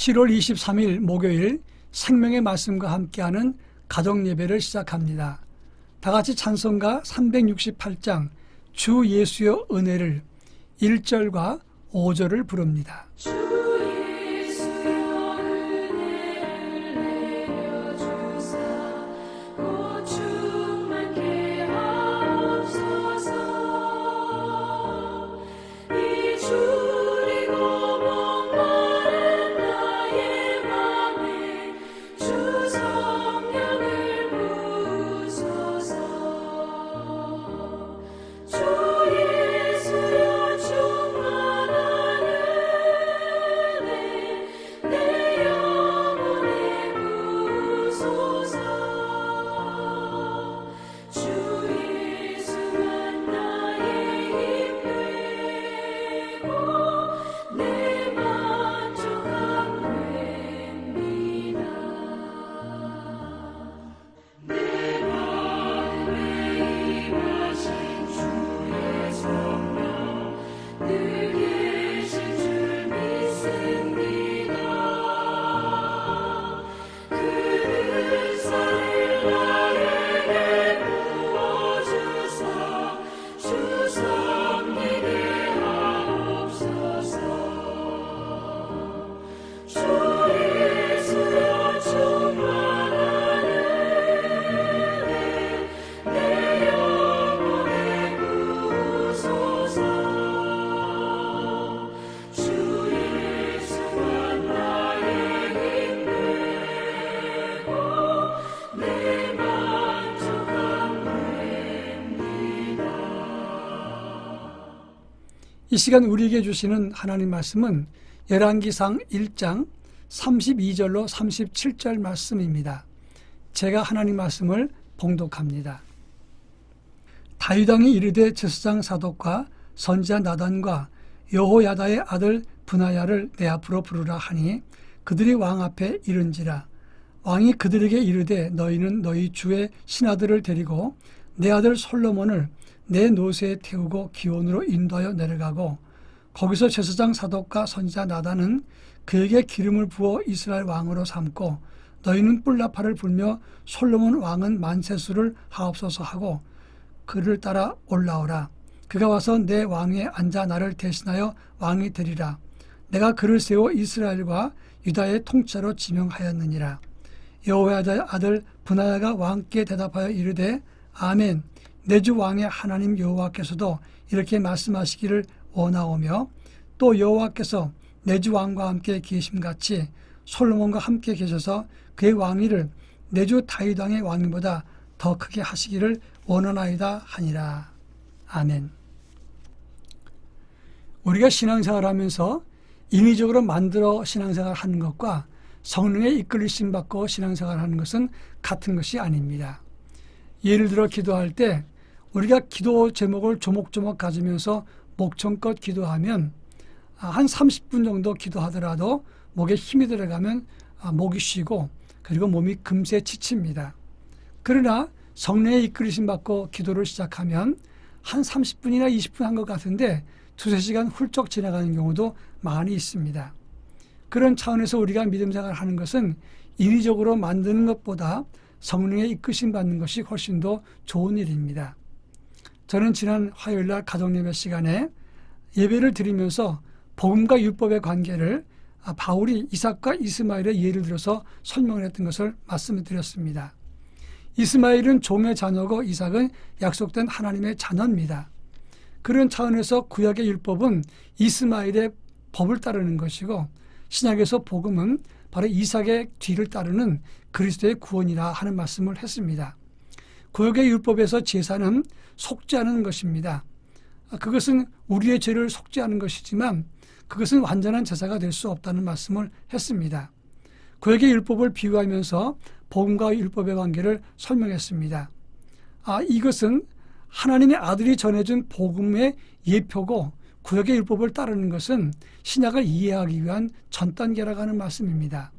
7월 23일 목요일 생명의 말씀과 함께하는 가정 예배를 시작합니다. 다 같이 찬송가 368장 주 예수의 은혜를 1절과 5절을 부릅니다. 이 시간 우리에게 주시는 하나님 말씀은 열왕기상 1장 32절로 37절 말씀입니다. 제가 하나님 말씀을 봉독합니다. 다윗 왕이 이르되 제사장 사독과 선지자 나단과 여호야다의 아들 브나야를 내 앞으로 부르라 하니 그들이 왕 앞에 이른지라. 왕이 그들에게 이르되 너희는 너희 주의 신하들을 데리고 내 아들 솔로몬을 내 노새에 태우고 기온으로 인도하여 내려가고 거기서 제사장 사독과 선지자 나단은 그에게 기름을 부어 이스라엘 왕으로 삼고 너희는 뿔나팔을 불며 솔로몬 왕은 만세수를 하옵소서 하고 그를 따라 올라오라. 그가 와서 내 왕위에 앉아 나를 대신하여 왕이 되리라. 내가 그를 세워 이스라엘과 유다의 통치자로 지명하였느니라. 여호야다의 아들 브나야가 왕께 대답하여 이르되 아멘. 내 주 왕의 하나님 여호와께서도 이렇게 말씀하시기를 원하오며 또 여호와께서 내 주 왕과 함께 계심같이 솔로몬과 함께 계셔서 그의 왕위를 내 주 다윗 왕의 왕위보다 더 크게 하시기를 원하나이다 하니라. 아멘. 우리가 신앙생활을 하면서 인위적으로 만들어 신앙생활을 하는 것과 성령의 이끌리심 받고 신앙생활을 하는 것은 같은 것이 아닙니다. 예를 들어 기도할 때 우리가 기도 제목을 조목조목 가지면서 목청껏 기도하면 한 30분 정도 기도하더라도 목에 힘이 들어가면 목이 쉬고 그리고 몸이 금세 지칩니다. 그러나 성령의 이끌리심 받고 기도를 시작하면 한 30분이나 20분 한 것 같은데 2-3시간 훌쩍 지나가는 경우도 많이 있습니다. 그런 차원에서 우리가 믿음 생활을 하는 것은 인위적으로 만드는 것보다 성령의 이끄심 받는 것이 훨씬 더 좋은 일입니다. 저는 지난 화요일날 가정예배 시간에 예배를 드리면서 복음과 율법의 관계를 바울이 이삭과 이스마엘의 예를 들어서 설명을 했던 것을 말씀을 드렸습니다. 이스마엘은 종의 자녀고 이삭은 약속된 하나님의 자녀입니다. 그런 차원에서 구약의 율법은 이스마엘의 법을 따르는 것이고 신약에서 복음은 바로 이삭의 뒤를 따르는 그리스도의 구원이라 하는 말씀을 했습니다. 구약의 율법에서 제사는 속죄하는 것입니다. 그것은 우리의 죄를 속죄하는 것이지만 그것은 완전한 제사가 될 수 없다는 말씀을 했습니다. 구약의 율법을 비유하면서 복음과 율법의 관계를 설명했습니다. 이것은 하나님의 아들이 전해준 복음의 예표고 구약의 율법을 따르는 것은 신약을 이해하기 위한 전 단계라고 하는 말씀입니다.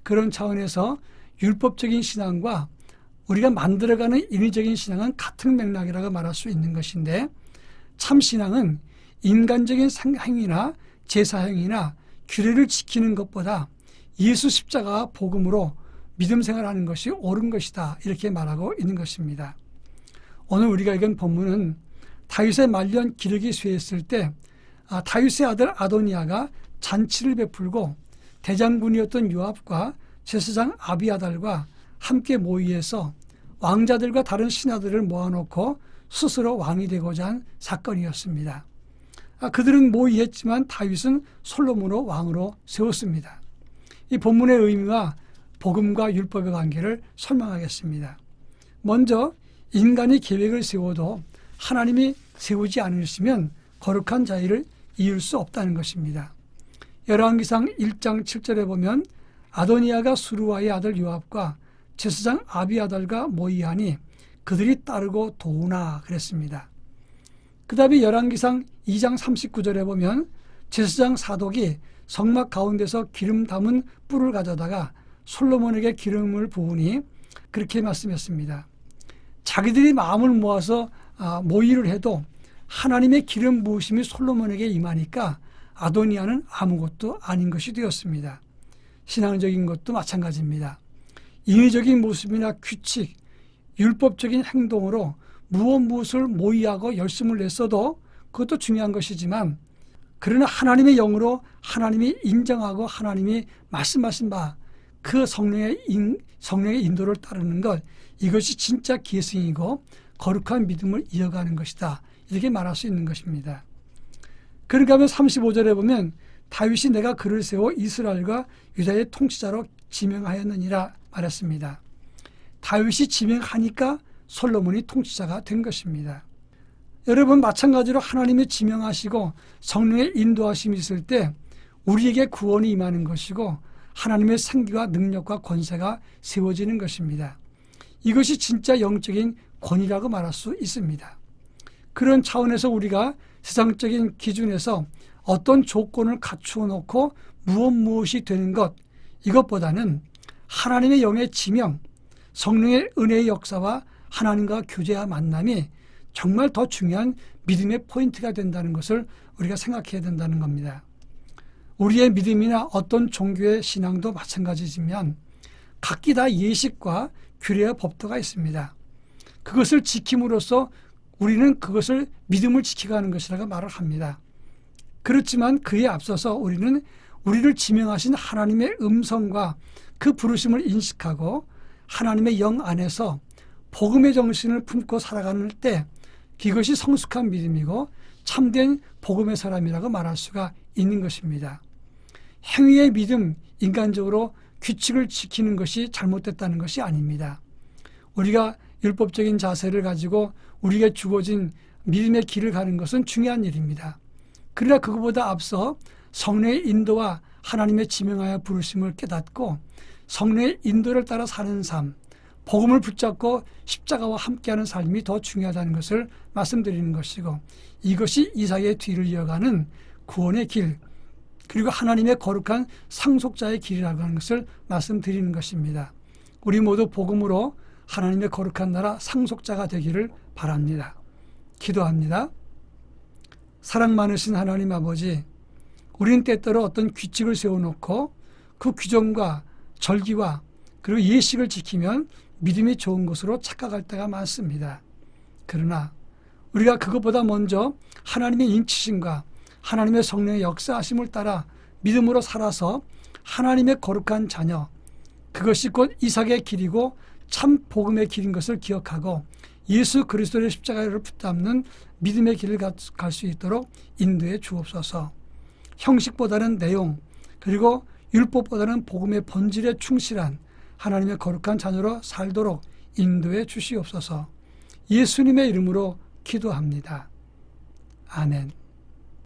그런 차원에서 율법적인 신앙과 우리가 만들어가는 인위적인 신앙은 같은 맥락이라고 말할 수 있는 것인데 참 신앙은 인간적인 행위나 제사 행위나 규례를 지키는 것보다 예수 십자가 복음으로 믿음 생활하는 것이 옳은 것이다, 이렇게 말하고 있는 것입니다. 오늘 우리가 읽은 본문은 다윗의 말년 기력이 쇠했을 때 다윗의 아들 아도니아가 잔치를 베풀고 대장군이었던 요압과 제사장 아비아달과 함께 모의해서 왕자들과 다른 신하들을 모아놓고 스스로 왕이 되고자 한 사건이었습니다. 그들은 모의했지만 다윗은 솔로몬을 왕으로 세웠습니다. 이 본문의 의미와 복음과 율법의 관계를 설명하겠습니다. 먼저 인간이 계획을 세워도 하나님이 세우지 않으시면 거룩한 자유를 이룰 수 없다는 것입니다. 열왕기상 1장 7절에 보면 아도니아가 수루와의 아들 요압과 제사장 아비아달과 모의하니 그들이 따르고 도우나 그랬습니다. 그 다음에 열왕기상 2장 39절에 보면 제사장 사독이 성막 가운데서 기름 담은 뿔을 가져다가 솔로몬에게 기름을 부으니 그렇게 말씀했습니다. 자기들이 마음을 모아서 모의를 해도 하나님의 기름 부으심이 솔로몬에게 임하니까 아도니아는 아무것도 아닌 것이 되었습니다. 신앙적인 것도 마찬가지입니다. 인위적인 모습이나 규칙, 율법적인 행동으로 무엇을 모의하고 열심을 냈어도 그것도 중요한 것이지만, 그러나 하나님의 영으로 하나님이 인정하고 하나님이 말씀하신 바 그 성령의 인도를 따르는 것, 이것이 진짜 계승이고 거룩한 믿음을 이어가는 것이다, 이렇게 말할 수 있는 것입니다. 그러니까 35절에 보면 다윗이 내가 그를 세워 이스라엘과 유다의 통치자로 지명하였느니라 말했습니다. 다윗이 지명하니까 솔로몬이 통치자가 된 것입니다. 여러분, 마찬가지로 하나님이 지명하시고 성령의 인도하심이 있을 때 우리에게 구원이 임하는 것이고 하나님의 생기와 능력과 권세가 세워지는 것입니다. 이것이 진짜 영적인 권위라고 말할 수 있습니다. 그런 차원에서 우리가 세상적인 기준에서 어떤 조건을 갖추어 놓고 무엇이 되는 것, 이것보다는 하나님의 영의 지명, 성령의 은혜의 역사와 하나님과 교제와 만남이 정말 더 중요한 믿음의 포인트가 된다는 것을 우리가 생각해야 된다는 겁니다. 우리의 믿음이나 어떤 종교의 신앙도 마찬가지지만 각기 다 예식과 규례와 법도가 있습니다. 그것을 지킴으로써 우리는 그것을 믿음을 지켜가는 것이라고 말을 합니다. 그렇지만 그에 앞서서 우리는 우리를 지명하신 하나님의 음성과 그 부르심을 인식하고 하나님의 영 안에서 복음의 정신을 품고 살아가는 때 이것이 성숙한 믿음이고 참된 복음의 사람이라고 말할 수가 있는 것입니다. 행위의 믿음, 인간적으로 규칙을 지키는 것이 잘못됐다는 것이 아닙니다. 우리가 율법적인 자세를 가지고 우리에게 주어진 믿음의 길을 가는 것은 중요한 일입니다. 그러나 그것보다 앞서 성령의 인도와 하나님의 지명하여 부르심을 깨닫고 성령의 인도를 따라 사는 삶, 복음을 붙잡고 십자가와 함께하는 삶이 더 중요하다는 것을 말씀드리는 것이고, 이것이 이삭의 뒤를 이어가는 구원의 길, 그리고 하나님의 거룩한 상속자의 길이라고 하는 것을 말씀드리는 것입니다. 우리 모두 복음으로 하나님의 거룩한 나라 상속자가 되기를 바랍니다. 기도합니다. 사랑 많으신 하나님 아버지, 우리는 때때로 어떤 규칙을 세워놓고 그 규정과 절기와 그리고 예식을 지키면 믿음이 좋은 것으로 착각할 때가 많습니다. 그러나 우리가 그것보다 먼저 하나님의 인치심과 하나님의 성령의 역사하심을 따라 믿음으로 살아서 하나님의 거룩한 자녀, 그것이 곧 이삭의 길이고 참 복음의 길인 것을 기억하고 예수 그리스도의 십자가를 붙잡는 믿음의 길을 갈 수 있도록 인도해 주옵소서. 형식보다는 내용, 그리고 율법보다는 복음의 본질에 충실한 하나님의 거룩한 자녀로 살도록 인도해 주시옵소서. 예수님의 이름으로 기도합니다. 아멘.